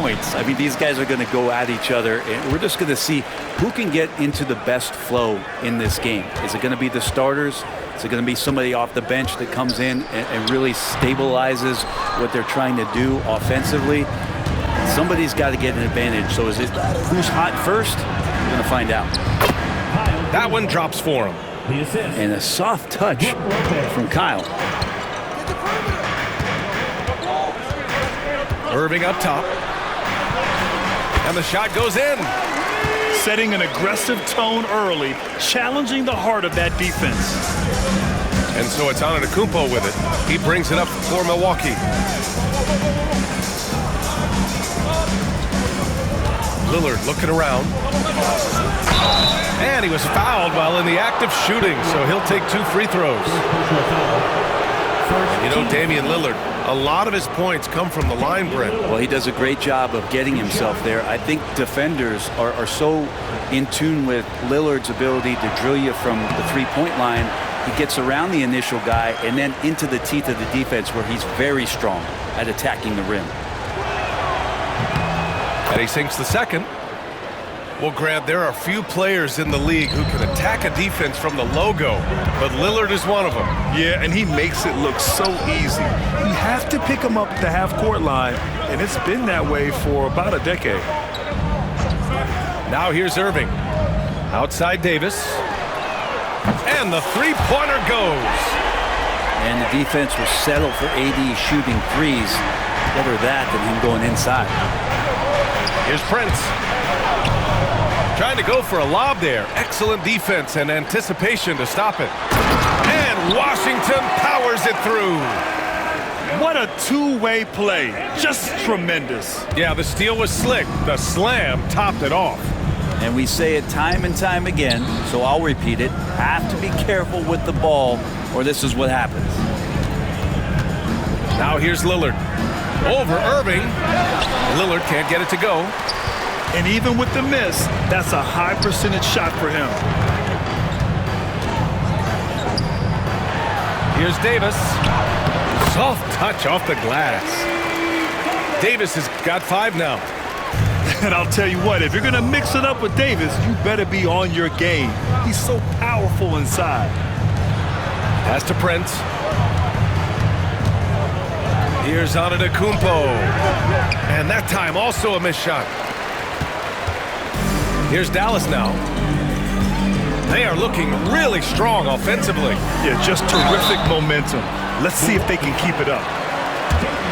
points. I mean, these guys are going to go at each other, and we're just going to see who can get into the best flow in this game. Is it going to be the starters? Is it going to be somebody off the bench that comes in and really stabilizes what they're trying to do offensively? Somebody's got to get an advantage. So is it who's hot first? We're going to find out. That one drops for him. And a soft touch from Kyle. Irving up top. And the shot goes in. Setting an aggressive tone early, challenging the heart of that defense. And so it's Antetokounmpo with it. He brings it up for Milwaukee. Lillard looking around. And he was fouled while in the act of shooting, so he'll take 2 free throws. You know, Damian Lillard, a lot of his points come from the line, Brent. Well, he does a great job of getting himself there. I think defenders are so in tune with Lillard's ability to drill you from the three-point line. He gets around the initial guy and then into the teeth of the defense where he's very strong at attacking the rim. And he sinks the second. Well, Grant, there are few players in the league who can attack a defense from the logo, but Lillard is one of them. Yeah, and he makes it look so easy. You have to pick him up at the half-court line, and it's been that way for about a decade. Now here's Irving. Outside Davis. And the three-pointer goes. And the defense will settle for AD shooting threes. Better that than him going inside. Here's Prince. Trying to go for a lob there. Excellent defense and anticipation to stop it. And Washington powers it through. What a two-way play. Just tremendous. Yeah, the steal was slick. The slam topped it off. And we say it time and time again, so I'll repeat it. Have to be careful with the ball, or this is what happens. Now here's Lillard. Over Irving. Lillard can't get it to go. And even with the miss, that's a high percentage shot for him. Here's Davis. Soft touch off the glass. Davis has got 5 now. And I'll tell you what, if you're going to mix it up with Davis, you better be on your game. He's so powerful inside. Pass to Prince. Here's Antetokounmpo. And that time also a missed shot. Here's Dallas now. They are looking really strong offensively. Yeah, just terrific momentum. Let's see if they can keep it up.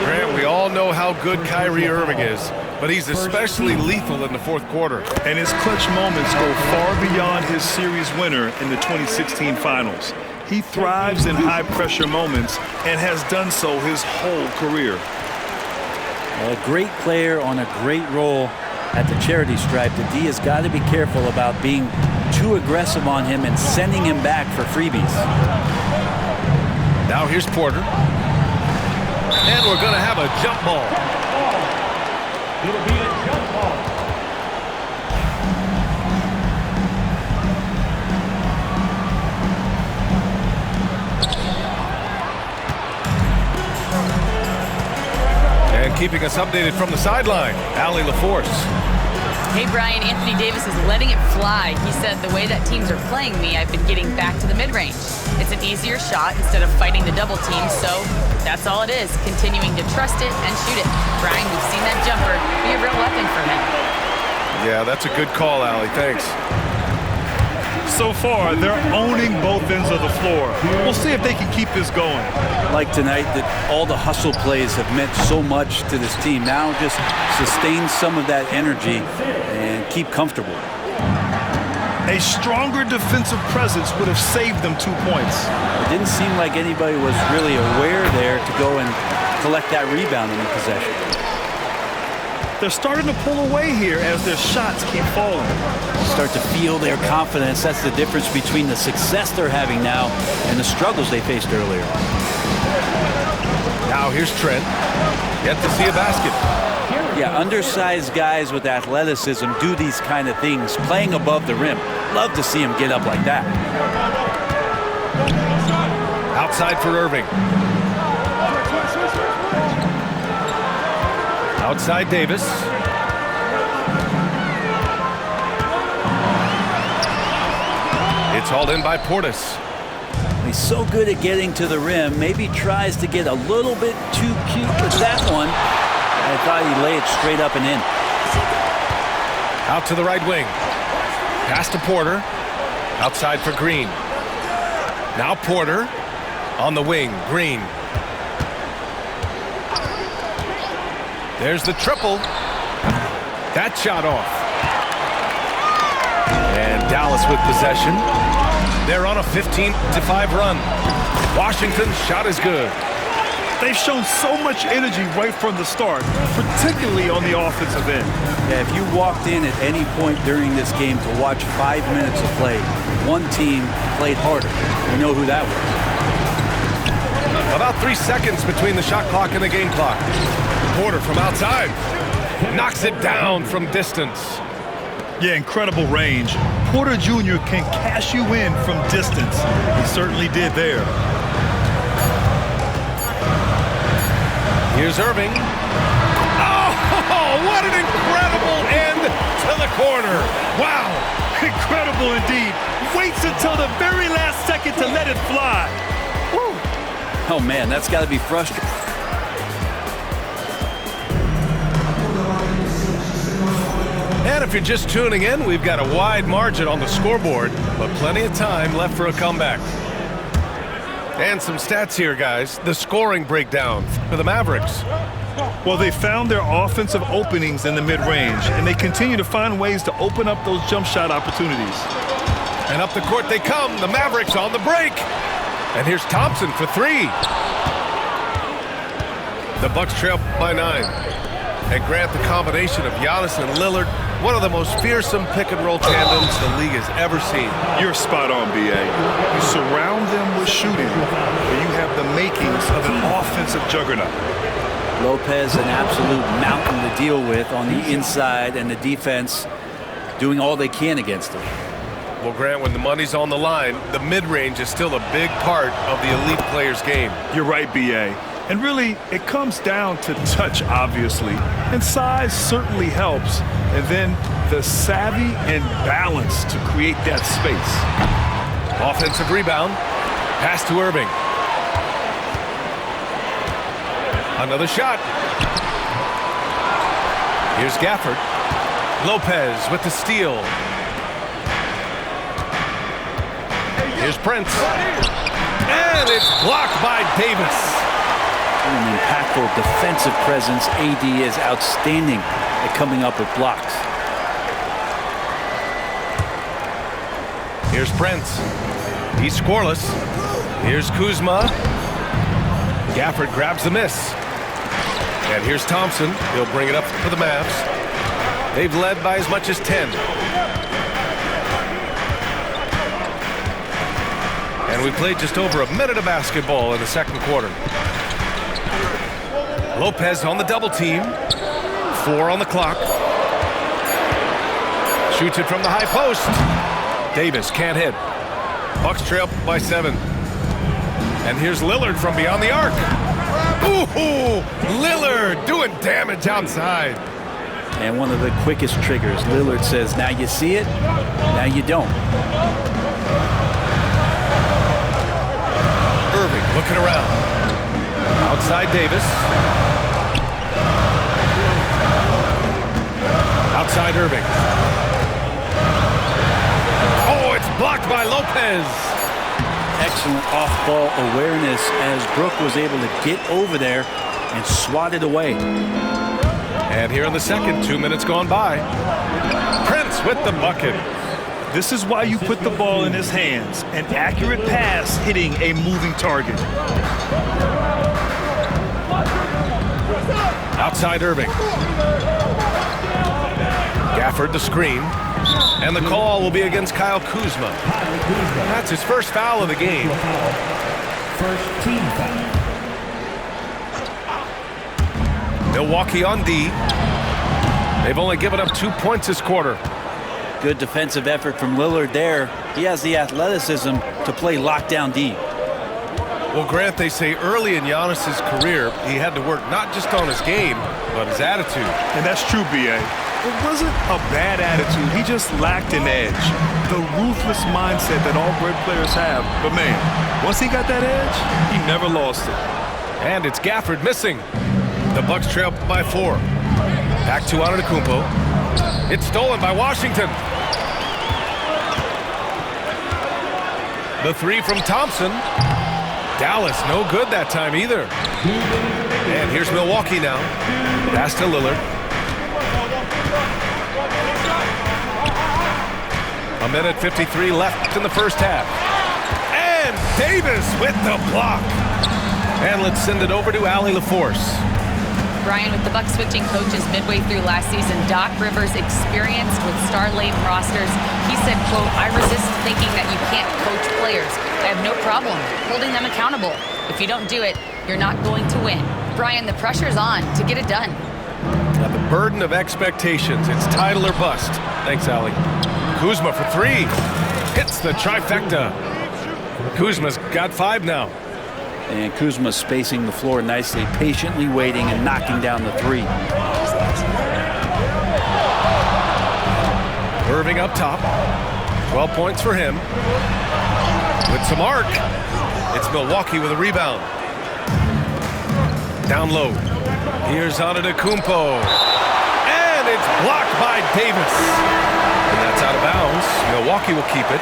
Grant, we all know how good Kyrie Irving is, but he's especially lethal in the fourth quarter. And his clutch moments go far beyond his series winner in the 2016 finals. He thrives in high-pressure moments and has done so his whole career. A great player on a great role at the charity stripe. The D has got to be careful about being too aggressive on him and sending him back for freebies. Now here's Porter. And we're going to have a jump ball. It'll be a jump ball. And keeping us updated from the sideline, Allie LaForce. Hey, Brian, Anthony Davis is letting it fly. He said, the way that teams are playing me, I've been getting back to the mid-range. It's an easier shot instead of fighting the double team, so that's all it is, continuing to trust it and shoot it. Brian, we've seen that jumper be a real weapon for him. Yeah, that's a good call, Allie. Thanks. So far, they're owning both ends of the floor. We'll see if they can keep this going. Like tonight, that all the hustle plays have meant so much to this team. Now just sustain some of that energy and keep comfortable. A stronger defensive presence would have saved them 2 points. It didn't seem like anybody was really aware there to go and collect that rebound in the possession. They're starting to pull away here as their shots keep falling. Start to feel their confidence. That's the difference between the success they're having now and the struggles they faced earlier. Now here's Trent. Yet to see a basket. Yeah, undersized guys with athleticism do these kind of things, playing above the rim. Love to see him get up like that. Outside for Irving. Outside Davis. It's hauled in by Portis. He's so good at getting to the rim. Maybe tries to get a little bit too cute with that one. I thought he'd lay it straight up and in. Out to the right wing. Pass to Porter. Outside for Green. Now Porter on the wing. Green. There's the triple. That shot off. And Dallas with possession. They're on a 15-5 run. Washington's shot is good. They've shown so much energy right from the start, particularly on the offensive end. Yeah, if you walked in at any point during this game to watch 5 minutes of play, one team played harder. You know who that was. About 3 seconds between the shot clock and the game clock. Porter from outside. Knocks it down from distance. Yeah, incredible range. Porter Jr. can cash you in from distance. He certainly did there. Here's Irving. Oh, what an incredible end to the corner. Wow. Incredible indeed. Waits until the very last second to let it fly. Woo. Oh, man, that's got to be frustrating. And if you're just tuning in, we've got a wide margin on the scoreboard, but plenty of time left for a comeback. And some stats here, guys. The scoring breakdown for the Mavericks. Well, they found their offensive openings in the mid-range, and they continue to find ways to open up those jump shot opportunities. And up the court they come. The Mavericks on the break. And here's Thompson for three. The Bucks trail by 9. And Grant, the combination of Giannis and Lillard, one of the most fearsome pick-and-roll tandems the league has ever seen. You're spot on, B.A. You surround them with shooting, and you have the makings of an offensive juggernaut. Lopez, an absolute mountain to deal with on the inside, and the defense doing all they can against him. Well, Grant, when the money's on the line, the mid-range is still a big part of the elite player's game. You're right, B.A. And really, it comes down to touch, obviously, and size certainly helps, and then the savvy and balance to create that space. Offensive rebound, pass to Irving. Another shot. Here's Gafford. Lopez with the steal. Here's Prince. And it's blocked by Davis. An impactful defensive presence. AD is outstanding at coming up with blocks. Here's Prince. He's scoreless. Here's Kuzma. Gafford grabs the miss. And here's Thompson. He'll bring it up for the Mavs. They've led by as much as 10. And we played just over a minute of basketball in the second quarter. Lopez on the double team. 4 on the clock. Shoots it from the high post. Davis can't hit. Bucks trail by 7. And here's Lillard from beyond the arc. Ooh, Lillard doing damage outside. And one of the quickest triggers. Lillard says, now you see it, now you don't. Irving looking around. Outside Davis. Outside Irving. Oh, it's blocked by Lopez. Excellent off-ball awareness as Brook was able to get over there and swat it away. And here in the second, 2 minutes gone by. Prince with the bucket. This is why you put the ball in his hands. An accurate pass hitting a moving target. Outside Irving. Gafford the screen. And the call will be against Kyle Kuzma. That's his first foul of the game. First team foul. Milwaukee on D. They've only given up 2 points this quarter. Good defensive effort from Lillard there. He has the athleticism to play lockdown D. Well, Grant, they say early in Giannis's career, he had to work not just on his game, but his attitude. And that's true, B.A. It wasn't a bad attitude. He just lacked an edge. The ruthless mindset that all great players have. But man, once he got that edge, he never lost it. And it's Gafford missing. The Bucks trail by 4. Back to Antetokounmpo. It's stolen by Washington. The 3 from Thompson. Dallas, no good that time either. And here's Milwaukee now. Pass to Lillard. A minute 53 left in the first half. And Davis with the block. And let's send it over to Allie LaForce. Brian, with the Bucks switching coaches midway through last season, Doc Rivers, experienced with star-laden rosters, he said, quote, "I resist thinking that you can't coach players. I have no problem holding them accountable. If you don't do it, you're not going to win." Brian, the pressure's on to get it done. Now the burden of expectations. It's title or bust. Thanks, Allie. Kuzma for 3. Hits the trifecta. Kuzma's got 5 now. And Kuzma spacing the floor nicely, patiently waiting and knocking down the 3. Irving up top. 12 points for him. With some arc. It's Milwaukee with a rebound. Down low. Here's Antetokounmpo. And it's blocked by Davis. And that's out of bounds. Milwaukee will keep it.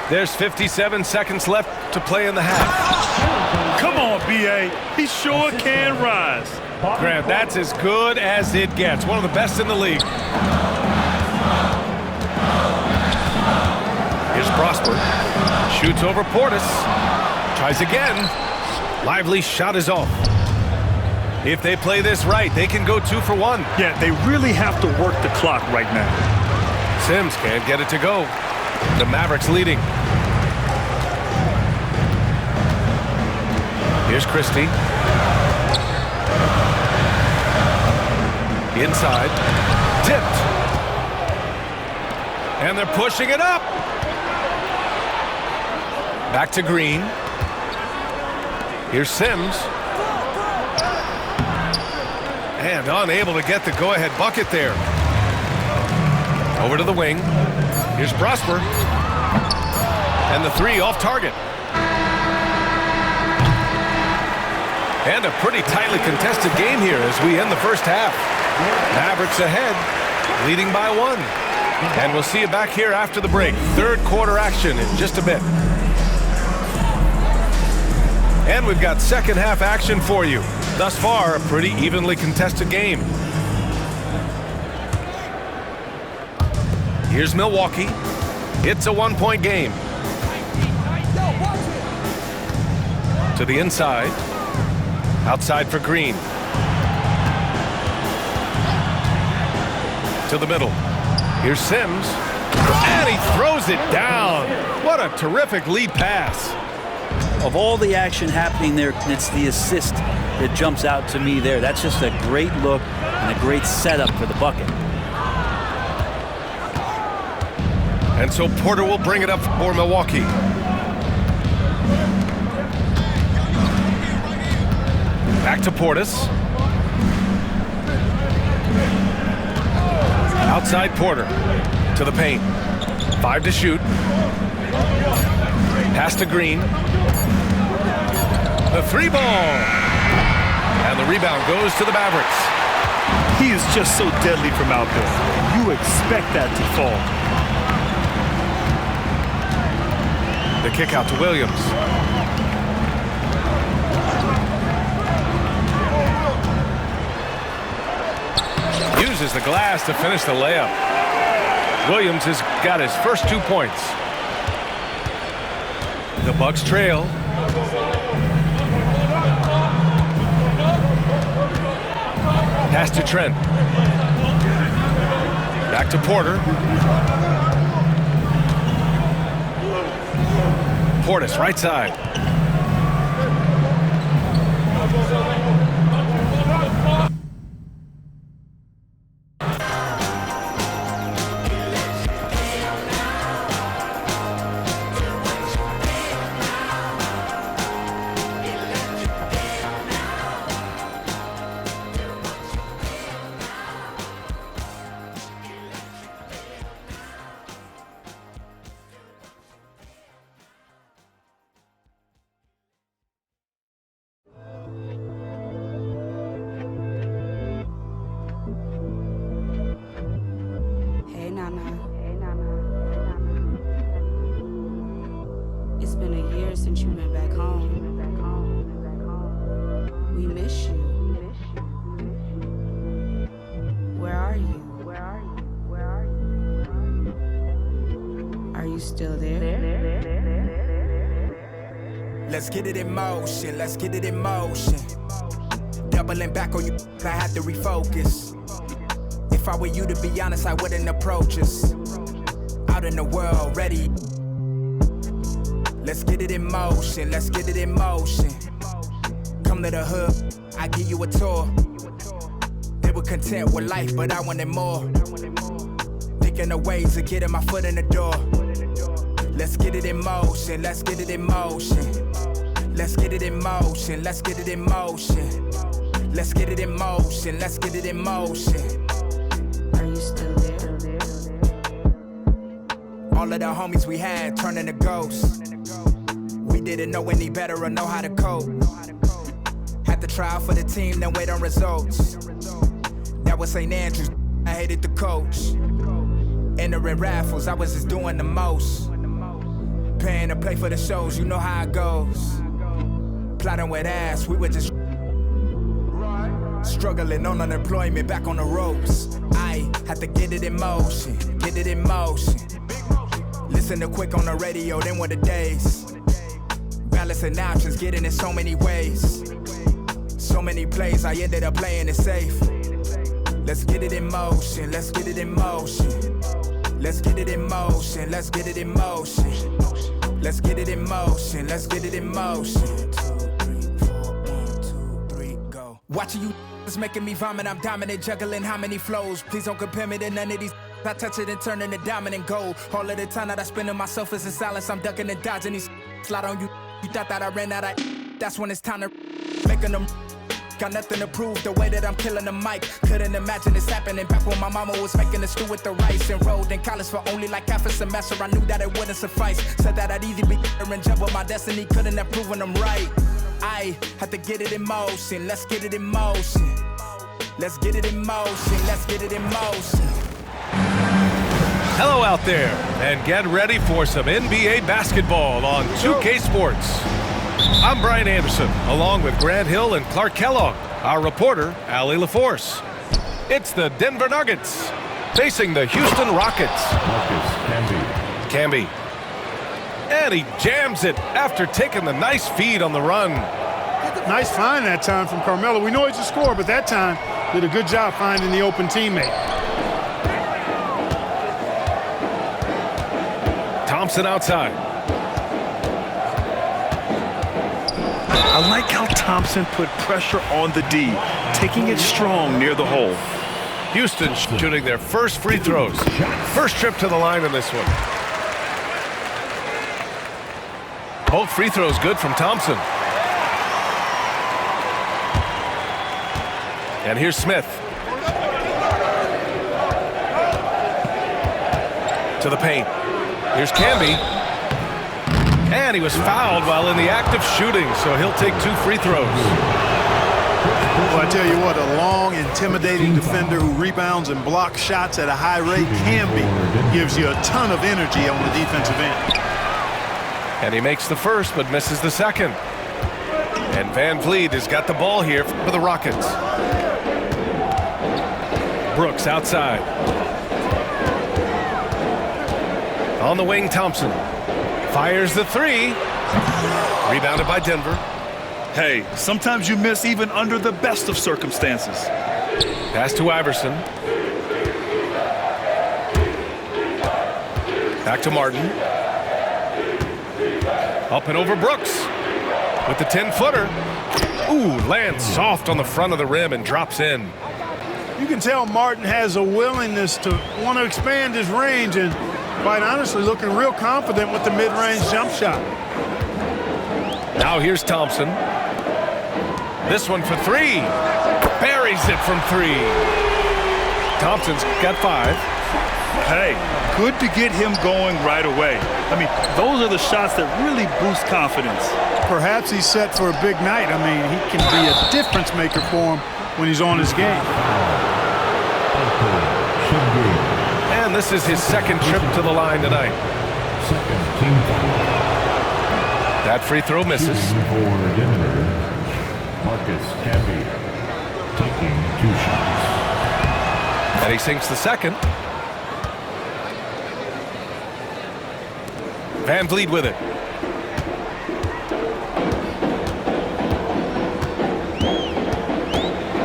There's 57 seconds left to play in the half. Come on, B.A. He sure can rise. Grant, that's as good as it gets. One of the best in the league. Here's Prosper. Shoots over Portis. Tries again. Lively shot is off. If they play this right, they can go 2 for 1. Yeah, they really have to work the clock right now. Sims can't get it to go. The Mavericks leading. Here's Christie. Inside. Tipped. And they're pushing it up. Back to Green. Here's Sims. And unable to get the go-ahead bucket there. Over to the wing. Here's Prosper. And the 3 off target. And a pretty tightly contested game here as we end the first half. Mavericks ahead, leading by 1. And we'll see you back here after the break. Third quarter action in just a bit. And we've got second half action for you. Thus far, a pretty evenly contested game. Here's Milwaukee. It's a 1-point game. To the inside. Outside for Green. To the middle. Here's Sims. And he throws it down. What a terrific lead pass. Of all the action happening there, it's the assist that jumps out to me there. That's just a great look and a great setup for the bucket. And so Porter will bring it up for Milwaukee. Back to Portis. Outside Porter. To the paint. 5 to shoot. Pass to Green. The 3 ball. And the rebound goes to the Mavericks. He is just so deadly from out there. You expect that to fall. The kick out to Williams. Uses the glass to finish the layup. Williams has got his first 2 points. The Bucks trail. Pass to Trent. Back to Porter. Portis, right side. still there? Let's get it in motion, let's get it in motion. Doubling back on you, I had to refocus. If I were you, to be honest, I wouldn't approach us. Out in the world, ready. Let's get it in motion, let's get it in motion. Come to the hood, I give you a tour. They were content with life, but I wanted more. Thinking of ways of getting my foot in the door. Let's get it in motion, let's get it in motion. Let's get it in motion, let's get it in motion. Let's get it in motion, let's get it in motion. Are you still there? All of the homies we had turning to ghosts. We didn't know any better or know how to cope. Had to try out for the team, then wait on results. That was St. Andrews, I hated the coach. Entering raffles, I was just doing the most. Paying to play for the shows, you know how it goes. Plotting with ass, we were just struggling on unemployment, back on the ropes. I had to get it in motion, get it in motion. Listen to Quick on the radio, then were the days. Balancing options, getting in so many ways. So many plays, I ended up playing it safe. Let's get it in motion, let's get it in motion. Let's get it in motion, let's get it in motion. Let's get it in motion, let's get it in motion. 2, 3, 4, 1, 2, 3, go. Watching you is making me vomit, I'm dominant, juggling how many flows. Please don't compare me to none of these. I touch it and turn into dominant gold. All of the time that I spend in myself is in silence, I'm ducking and dodging these. Slide on you, you thought that I ran out of. That's when it's time to making them. Got nothing to prove, the way that I'm killing the mic. Couldn't imagine this happening back when my mama was making the stew with the rice. Enrolled in college for only like half a semester, I knew that it wouldn't suffice. Said that I'd either be there and jump, but my destiny couldn't have proven them right. I had to get it in motion, let's get it in motion. Let's get it in motion, let's get it in motion. Hello out there, and get ready for some NBA basketball on 2K Sports. I'm Brian Anderson, along with Grant Hill and Clark Kellogg, our reporter, Allie LaForce. It's the Denver Nuggets facing the Houston Rockets. Camby. And he jams it after taking the nice feed on the run. Nice find that time from Carmelo. We know he's a scorer, but that time did a good job finding the open teammate. Thompson outside. I like how Thompson put pressure on the D, taking it strong near the hole. Houston shooting their first free throws. First trip to the line in this one. Both free throws good from Thompson. And here's Smith. To the paint. Here's Camby. And he was fouled while in the act of shooting, so he'll take 2 free throws. Well, I tell you what, a long, intimidating defender who rebounds and blocks shots at a high rate gives you a ton of energy on the defensive end. And he makes the first, but misses the second. And Van Vliet has got the ball here for the Rockets. Brooks outside. On the wing, Thompson. Fires the 3. Rebounded by Denver. Hey, sometimes you miss even under the best of circumstances. Pass to Iverson. Back to Martin. Up and over Brooks with the 10-footer. Ooh, lands soft on the front of the rim and drops in. You can tell Martin has a willingness to want to expand his range and, quite honestly, looking real confident with the mid-range jump shot. Now here's Thompson. This one for 3. Buries it from 3. Thompson's got 5. Hey, good to get him going right away. I mean, those are the shots that really boost confidence. Perhaps he's set for a big night. I mean, he can be a difference maker for him when he's on his game. And this is his second trip to the line tonight. That free throw misses. Marcus Camby taking 2 shots. And he sinks the second. Van Vliet with it.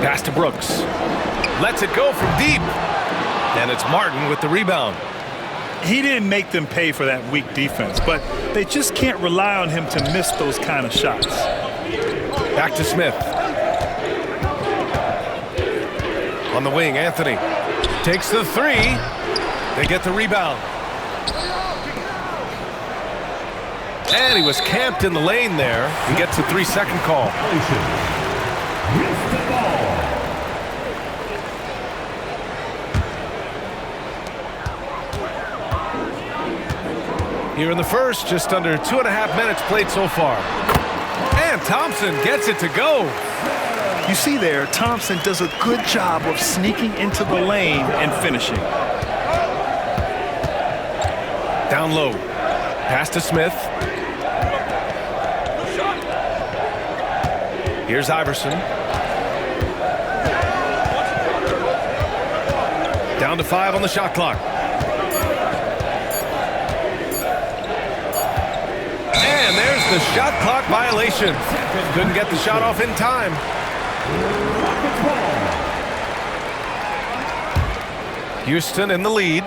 Pass to Brooks. Lets it go from deep. And it's Martin with the rebound. He didn't make them pay for that weak defense, but they just can't rely on him to miss those kind of shots. Back to Smith. On the wing, Anthony takes the three. They get the rebound. And he was camped in the lane there. He gets a 3-second call. With the ball. Here in the first, just under 2.5 minutes played so far. And Thompson gets it to go. You see there, Thompson does a good job of sneaking into the lane and finishing. Down low. Pass to Smith. Here's Iverson. Down to 5 on the shot clock. And there's the shot clock violation. Couldn't get the shot off in time. Houston in the lead.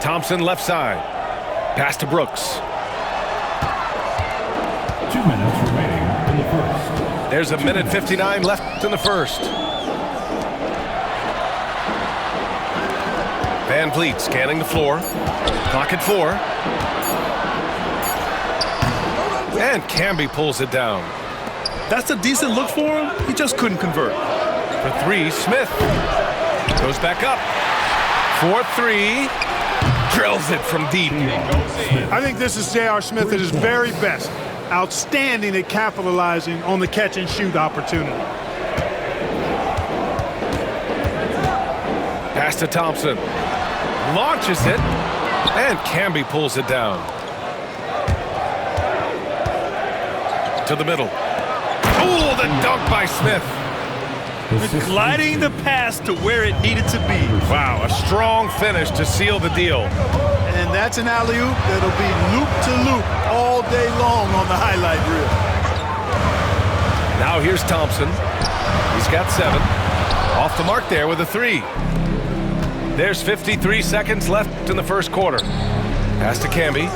Thompson left side. Pass to Brooks. 2 minutes remaining in the first. There's a minute 59 left in the first. Van Vliet scanning the floor. Clock at 4. And Camby pulls it down. That's a decent look for him. He just couldn't convert. For 3, Smith goes back up. 4-3. Drills it from deep. I think this is J.R. Smith at his very best. Outstanding at capitalizing on the catch and shoot opportunity. Pass to Thompson. Launches it. And Camby pulls it down. To the middle. Oh, the dunk by Smith. Gliding the pass to where it needed to be. Wow, a strong finish to seal the deal. And that's an alley-oop that'll be loop-to-loop all day long on the highlight reel. Now here's Thompson. He's got 7. Off the mark there with a 3. There's 53 seconds left in the first quarter. Pass to Camby.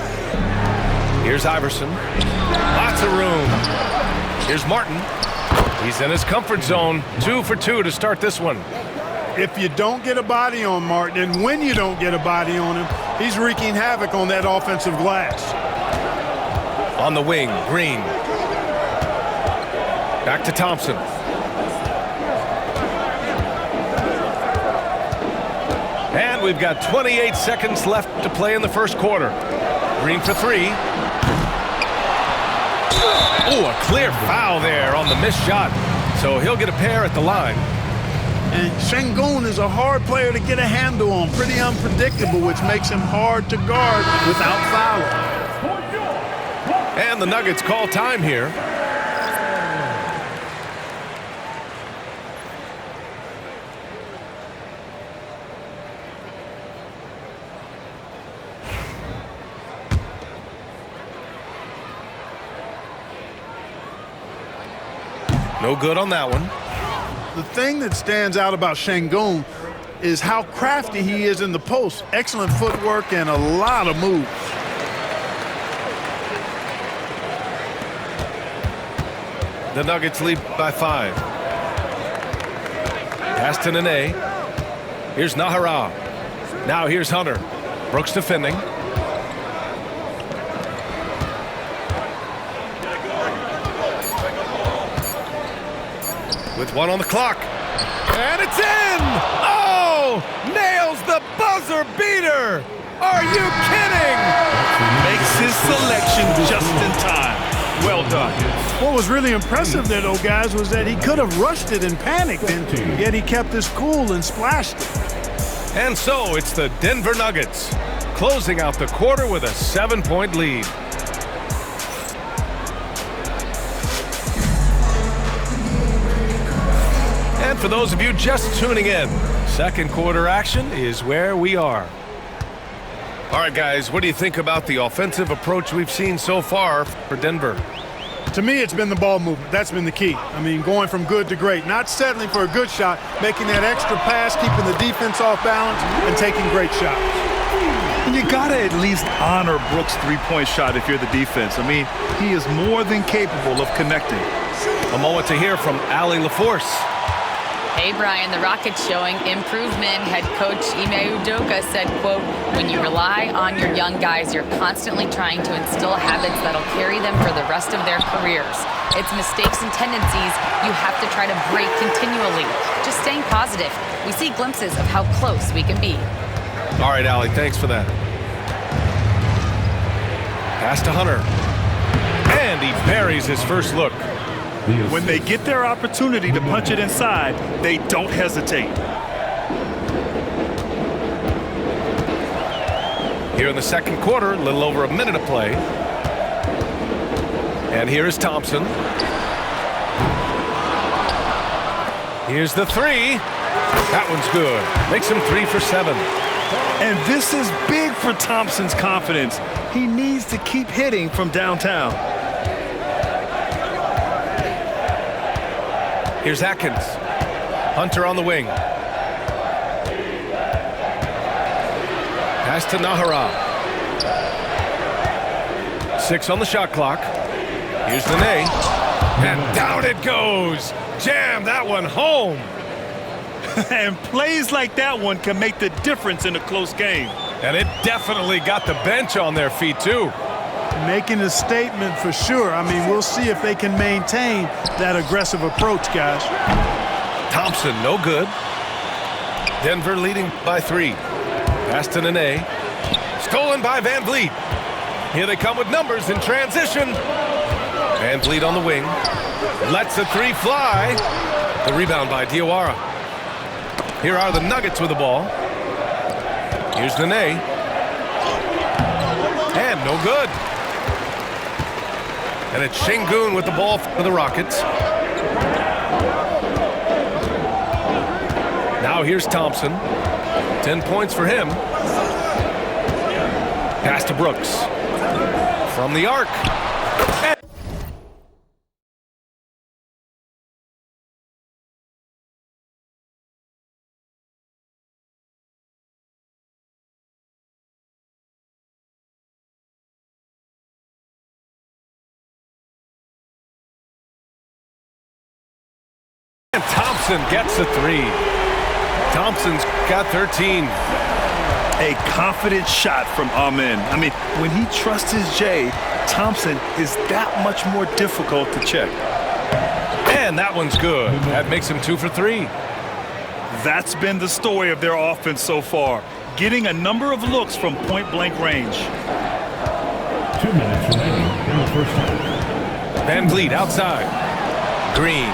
Here's Iverson. Lots of room. Here's Martin. He's in his comfort zone. 2 for 2 to start this one. If you don't get a body on Martin, and when you don't get a body on him, he's wreaking havoc on that offensive glass. On the wing, Green. Back to Thompson. And we've got 28 seconds left to play in the first quarter. Green for 3. Oh, a clear foul there on the missed shot. So he'll get a pair at the line. And Sengun is a hard player to get a handle on. Pretty unpredictable, which makes him hard to guard without fouling. And the Nuggets call time here. No good on that one. The thing that stands out about Sengun is how crafty he is in the post. Excellent footwork and a lot of moves. The Nuggets lead by 5. Pass to Nene. Here's Nahara. Now here's Hunter. Brooks defending. With 1 on the clock. And it's in! Oh! Nails the buzzer beater! Are you kidding? Makes his selection just in time. Well done. What was really impressive there, though, guys, was that he could have rushed it and panicked, and yet he kept his cool and splashed it. And so it's the Denver Nuggets closing out the quarter with a 7-point lead. And for those of you just tuning in, second quarter action is where we are. All right, guys, what do you think about the offensive approach we've seen so far for Denver? To me, it's been the ball movement. That's been the key. I mean, going from good to great. Not settling for a good shot, making that extra pass, keeping the defense off balance, and taking great shots. And you got to at least honor Brooks' three-point shot if you're the defense. I mean, he is more than capable of connecting. A moment to hear from Allie LaForce. Hey, Brian, the Rockets showing improvement. Head coach Ime Udoka said, quote, when you rely on your young guys, you're constantly trying to instill habits that'll carry them for the rest of their careers. It's mistakes and tendencies you have to try to break continually. Just staying positive. We see glimpses of how close we can be. All right, Allie, thanks for that. Pass to Hunter. And he buries his first look. When they get their opportunity to punch it inside, they don't hesitate. Here in the second quarter, a little over a minute of play. And here is Thompson. Here's the three. That one's good. Makes him 3 for 7. And this is big for Thompson's confidence. He needs to keep hitting from downtown. Here's Atkins. Hunter on the wing. Pass to Nahara. 6 on the shot clock. Here's Nene. And down it goes. Jam that one home. And plays like that one can make the difference in a close game. And it definitely got the bench on their feet, too. Making a statement for sure. I mean, we'll see if they can maintain that aggressive approach, guys. Thompson, no good. Denver leading by 3. Pass to Nene. Stolen by Van Vliet. Here they come with numbers in transition. Van Vliet on the wing. Lets the 3 fly. The rebound by Diawara. Here are the Nuggets with the ball. Here's Nene. And no good. And it's Şengün with the ball for the Rockets. Now here's Thompson. 10 points for him. Pass to Brooks. From the arc. And Thompson gets a 3. Thompson's got 13. A confident shot from Amen. I mean, when he trusts his J, Thompson is that much more difficult to check. And that one's good. That makes him 2 for 3. That's been the story of their offense so far, getting a number of looks from point-blank range. 2 minutes remaining in the first half. Van Vliet outside. Green.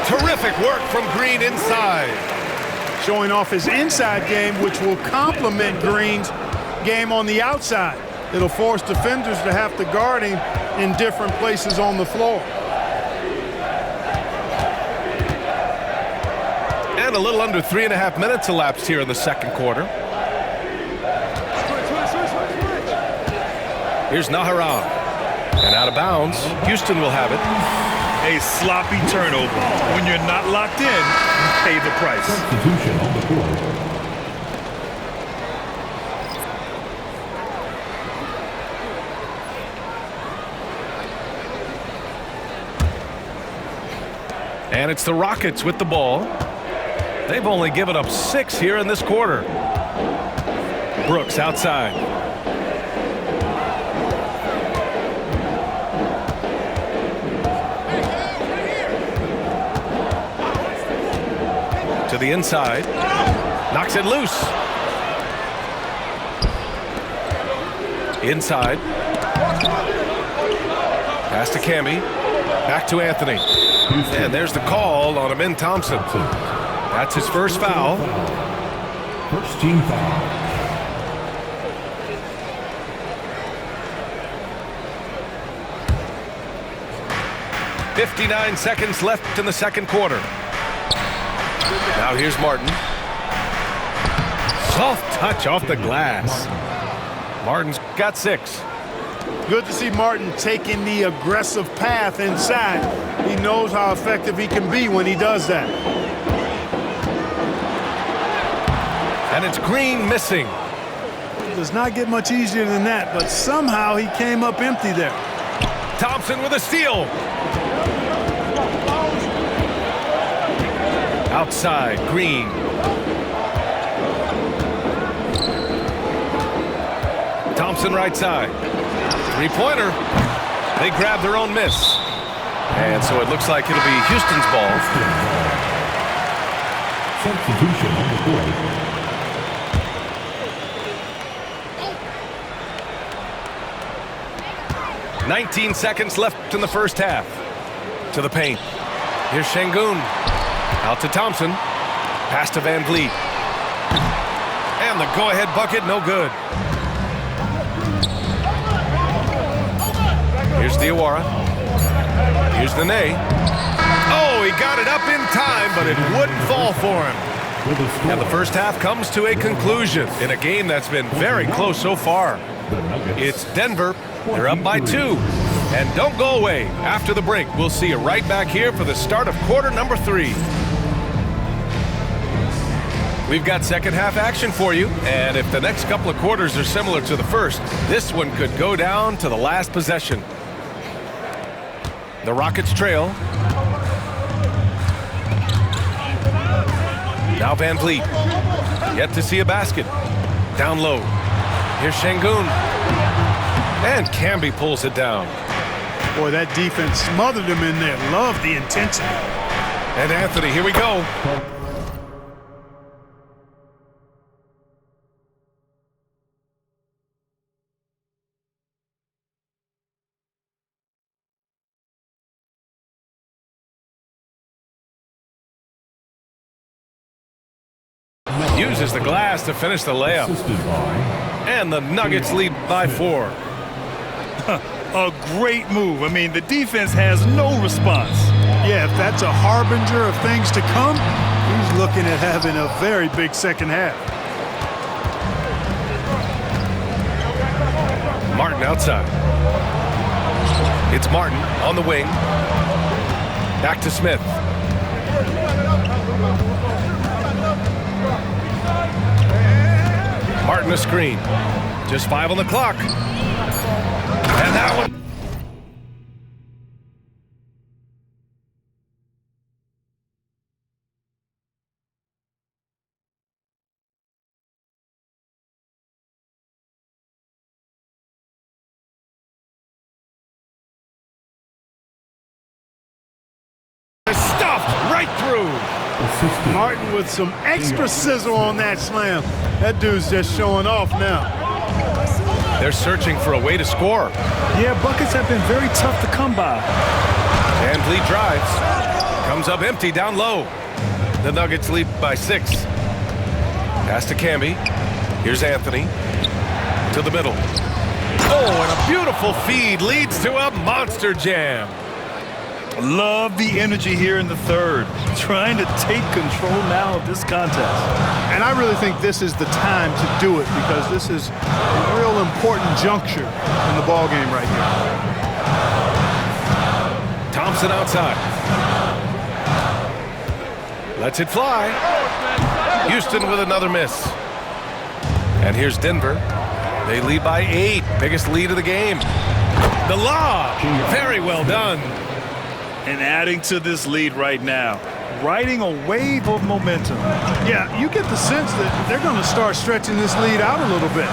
Terrific work from Green inside. Showing off his inside game, which will complement Green's game on the outside. It'll force defenders to have to guard him in different places on the floor. And a little under 3.5 minutes elapsed here in the second quarter. Here's Nahara. And out of bounds. Houston will have it. A sloppy turnover. When you're not locked in, you pay the price. Substitution on the court. And it's the Rockets with the ball. They've only given up 6 here in this quarter. Brooks outside. To the inside. Knocks it loose. Inside. Pass to Camby. Back to Anthony. And there's the call on Amen Thompson. That's his first foul. First team foul. .59 seconds left in the second quarter. Now here's Martin. Soft touch off the glass. Martin's got 6. Good to see Martin taking the aggressive path inside. He knows how effective he can be when he does that. And it's Green missing. It does not get much easier than that, but somehow he came up empty there. Thompson with a steal. Outside, Green. Thompson right side. Three-pointer. They grab their own miss. And so it looks like it'll be Houston's ball. Substitution on the board. 19 seconds left in the first half. To the paint. Here's Şengün. Out to Thompson. Pass to Van Vliet. And the go-ahead bucket, no good. Here's Diawara. Here's Nene. Oh, he got it up in time, but it wouldn't fall for him. And the first half comes to a conclusion in a game that's been very close so far. It's Denver. They're up by 2. And don't go away. After the break, we'll see you right back here for the start of quarter number 3. We've got second half action for you, and if the next couple of quarters are similar to the first, this one could go down to the last possession. The Rockets trail. Now Van Vliet. Yet to see a basket. Down low. Here's Şengün. And Camby pulls it down. Boy, that defense smothered him in there. Love the intensity. And Anthony, here we go. Uses the glass to finish the layup. And the Nuggets lead by 4. A great move. I mean, the defense has no response. Yeah, if that's a harbinger of things to come, he's looking at having a very big second half. Martin outside. It's Martin on the wing. Back to Smith. Martin a screen. Just 5 on the clock. And that one. Stuffed right through. Martin with some extra sizzle on that slam. That dude's just showing off now. They're searching for a way to score. Yeah, buckets have been very tough to come by. Van Vliet drives. Comes up empty down low. The Nuggets lead by 6. Pass to Camby. Here's Anthony. To the middle. Oh, and a beautiful feed leads to a monster jam. Love the energy here in the third. Trying to take control now of this contest. And I really think this is the time to do it because this is a real important juncture in the ball game right here. Thompson outside. Lets it fly. Houston with another miss. And here's Denver. They lead by 8. Biggest lead of the game. The lob. Very well done. And adding to this lead right now, riding a wave of momentum. Yeah, you get the sense that they're going to start stretching this lead out a little bit.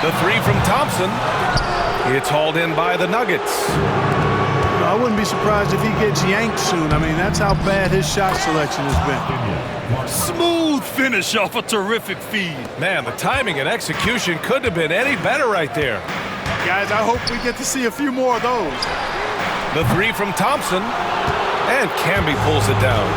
The 3 from Thompson. It's hauled in by the Nuggets. I wouldn't be surprised if he gets yanked soon. I mean, that's how bad his shot selection has been. Smooth finish off a terrific feed. Man, the timing and execution couldn't have been any better right there. Guys, I hope we get to see a few more of those. The 3 from Thompson, and Camby pulls it down.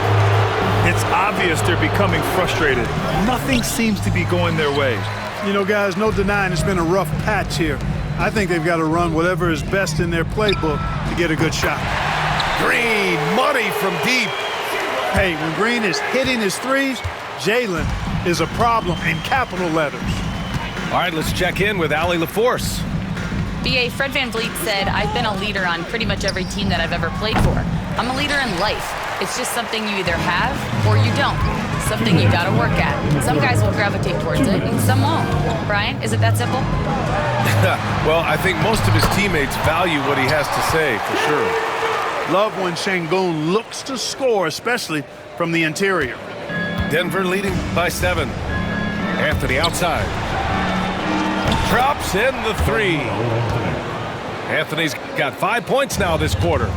It's obvious they're becoming frustrated. Nothing seems to be going their way. You know, guys, no denying it's been a rough patch here. I think they've got to run whatever is best in their playbook to get a good shot. Green, money from deep. Hey, when Green is hitting his threes, Jalen is a problem in capital letters. All right, let's check in with Allie LaForce. BA, Fred VanVleet said, I've been a leader on pretty much every team that I've ever played for. I'm a leader in life. It's just something you either have or you don't. Something you gotta work at. Some guys will gravitate towards it and some won't. Brian, is it that simple? Well, I think most of his teammates value what he has to say, for sure. Love when Şengün looks to score, especially from the interior. Denver leading by 7. Anthony outside. Drops in the 3. Anthony's got 5 points now this quarter.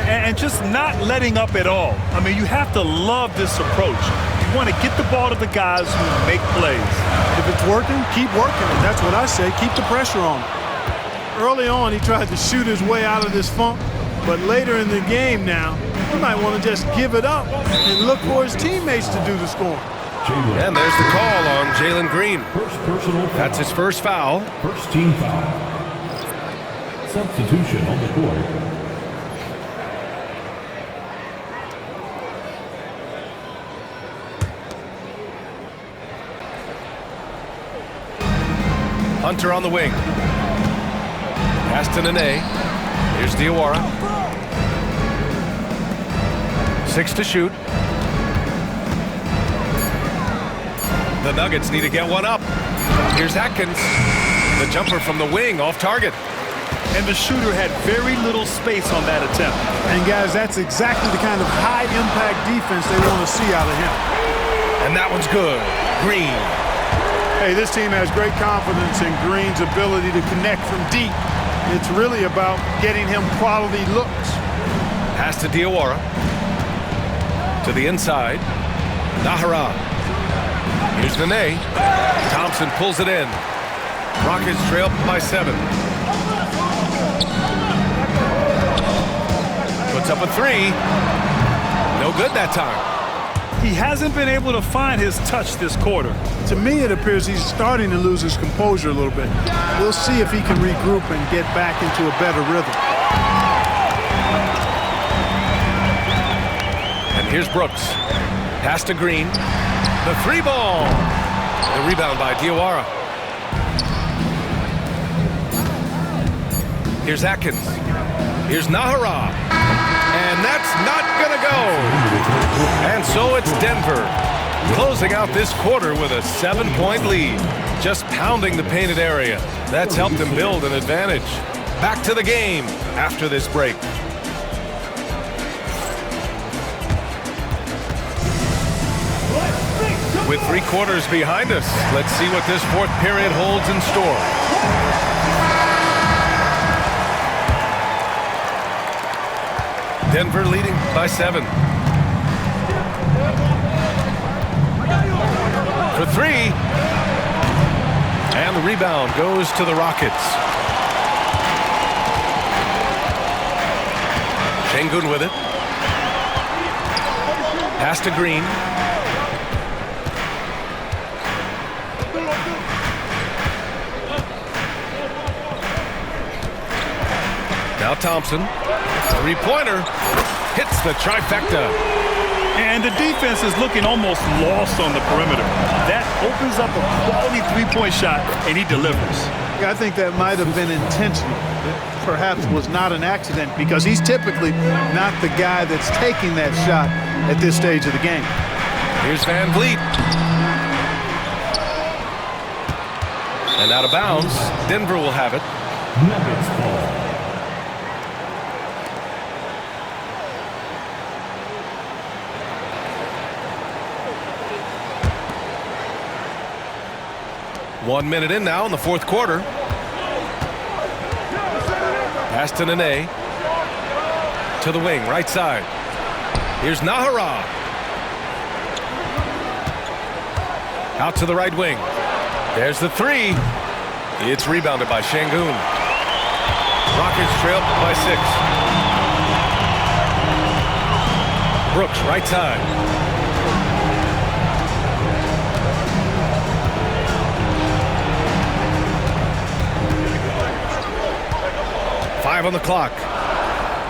And just not letting up at all. I mean, you have to love this approach. You want to get the ball to the guys who make plays. If it's working, keep working it. That's what I say. Keep the pressure on. Early on, he tried to shoot his way out of this funk. But later in the game now, he might want to just give it up and look for his teammates to do the scoring. And there's the call on Jalen Green. First personal foul. That's his first foul. First team foul. Substitution on the court. Hunter on the wing. Pass to Nene. Here's Diawara. 6 to shoot. The Nuggets need to get one up. Here's Atkins. The jumper from the wing off target. And the shooter had very little space on that attempt. And guys, that's exactly the kind of high-impact defense they want to see out of him. And that one's good. Green. Hey, this team has great confidence in Green's ability to connect from deep. It's really about getting him quality looks. Pass to Diawara. To the inside. Nahara. Here's Nene. Thompson pulls it in. Rockets trail by 7. Puts up a 3. No good that time. He hasn't been able to find his touch this quarter. To me, it appears he's starting to lose his composure a little bit. We'll see if he can regroup and get back into a better rhythm. And here's Brooks. Pass to Green. The 3 ball. The rebound by Diawara. Here's Atkins. Here's Nahara. And that's not going to go. And so it's Denver closing out this quarter with a 7-point lead. Just pounding the painted area. That's helped them build an advantage. Back to the game after this break. With 3 quarters behind us, let's see what this 4th period holds in store. Denver leading by 7. For 3. And the rebound goes to the Rockets. Şengün with it. Pass to Green. Now Thompson. 3-pointer. Hits the trifecta. And the defense is looking almost lost on the perimeter. That opens up a quality 3-point shot, and he delivers. I think that might have been intentional. It perhaps was not an accident because he's typically not the guy that's taking that shot at this stage of the game. Here's VanVleet. And out of bounds. Denver will have it. Nuggets ball. One minute in now in the 4th quarter. Pass to Nene. To the wing, right side. Here's Nahara. Out to the right wing. There's the 3. It's rebounded by Şengün. Rockets trail by 6. Brooks, right side. On the clock.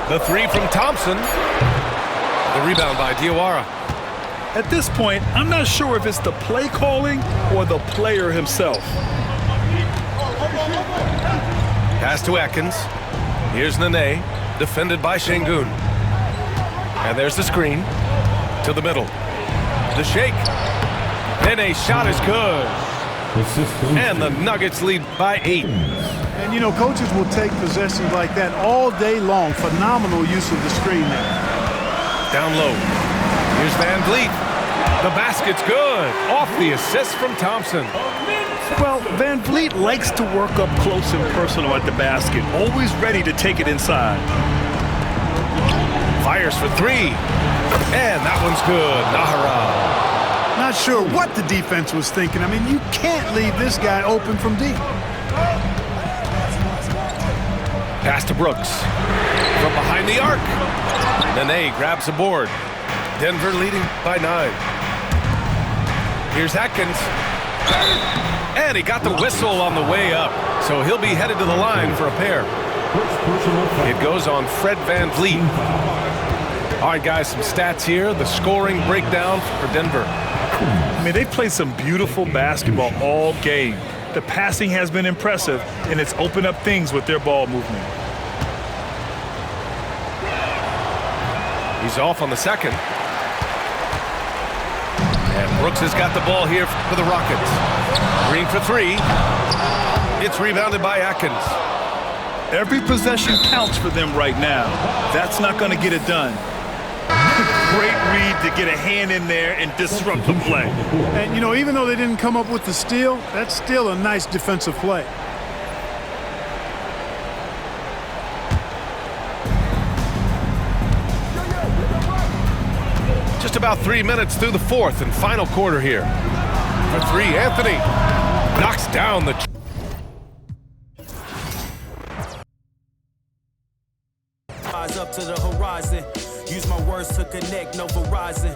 The 3 from Thompson. The rebound by Diawara. At this point, I'm not sure if it's the play calling or the player himself. Pass to Atkins. Here's Nene, defended by Şengün. And there's the screen to the middle. The shake. Nene's shot is good. And the Nuggets lead by 8. And, you know, coaches will take possessions like that all day long. Phenomenal use of the screen there. Down low. Here's Van Vliet. The basket's good. Off the assist from Thompson. Well, Van Vliet likes to work up close and personal at the basket, always ready to take it inside. Fires for 3. And that one's good. Nahara. Not sure what the defense was thinking. I mean, you can't leave this guy open from deep. Pass to Brooks. From behind the arc. Nene grabs the board. Denver leading by 9. Here's Atkins. And he got the whistle on the way up. So he'll be headed to the line for a pair. It goes on Fred Van Vliet. All right, guys, some stats here. The scoring breakdown for Denver. I mean, they played some beautiful basketball all game. The passing has been impressive, and it's opened up things with their ball movement. He's off on the second. And Brooks has got the ball here for the Rockets. Green for 3. It's rebounded by Atkins. Every possession counts for them right now. That's not going to get it done. Great read to get a hand in there and disrupt the play. And, you know, even though they didn't come up with the steal, that's still a nice defensive play. Just about 3 minutes through the fourth and final quarter here. For 3, Anthony knocks down the... Rise up to the horizon. Use my words to connect, no Verizon.